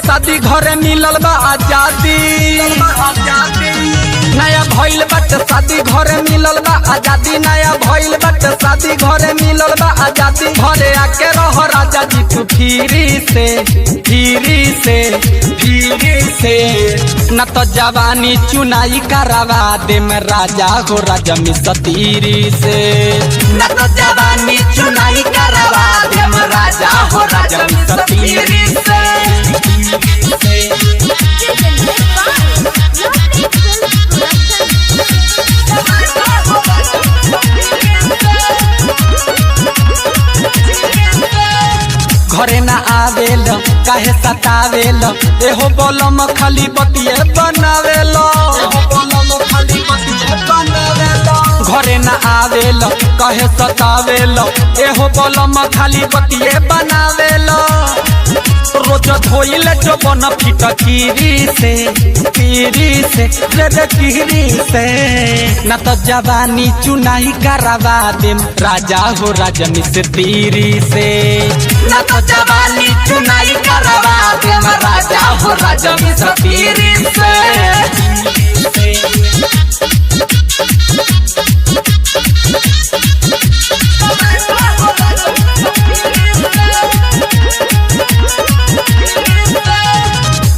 शादी घरे मिलल बा आजादी। नया भइल बाटे शादी घरे मिलल बा आजादी। नया भइल बाटे शादी घरे मिलल बा आजादी। घरे आके रह राजा जी तू फिरी से न तो जवानी चुनाई करवा दे में राजा हो राजा मिसतीरी से। न तो जवानी चुनाई करवा दे में राजा हो राजा मिसतीरी से। घरे न आवेल काहे सतावेल एहो बोलम खाली बतिये बनावेल। घरे न आवेल काहे सतावेल एहो बोलम खाली बतिये बनावेल। रोज धोइल जो बन फिट कीरी से न तो जवानी चुनाई करवा दे राजा हो राजा मिसतीरी से। न तो जवानी चुनाई करवा दे राजा हो राजा मिसतीरी से।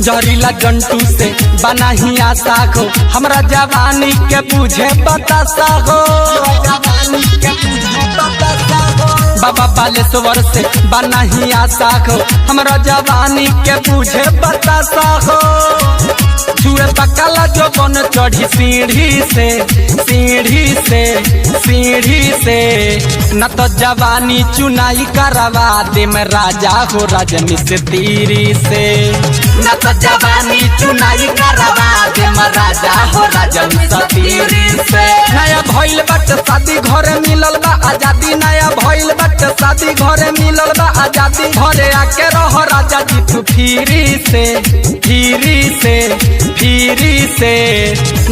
जहरीला जंटू से बना ही आशा हो हमरा जवानी के बुझे बतासा हो। बाबा बालेश्वर से बना ही आशा हो हमरा जवानी के बुझे बतासा हो। छुए बकला जो बन चढ़ी सीढ़ी से न तो जवानी चुनाई करवा दे में राजा हो राजा मिसतीरी से। न तो जवानी चुनाई करवा दे में राजा हो राजा मिसतीरी से। नया भइल बाटे शादी घरे मिलल बा आजादी। नया भइल बाटे शादी घरे मिलल बा आजादी। घरे आके रह राजा जी तू फिरी से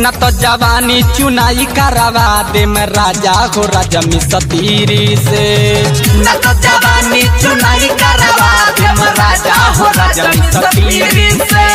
न तो जवानी चुनाई करवा दे में राजा हो राजा मिसतीरी से। न तो जवानी चुनाई करवा दे में राजा हो राजा मिसतीरी से।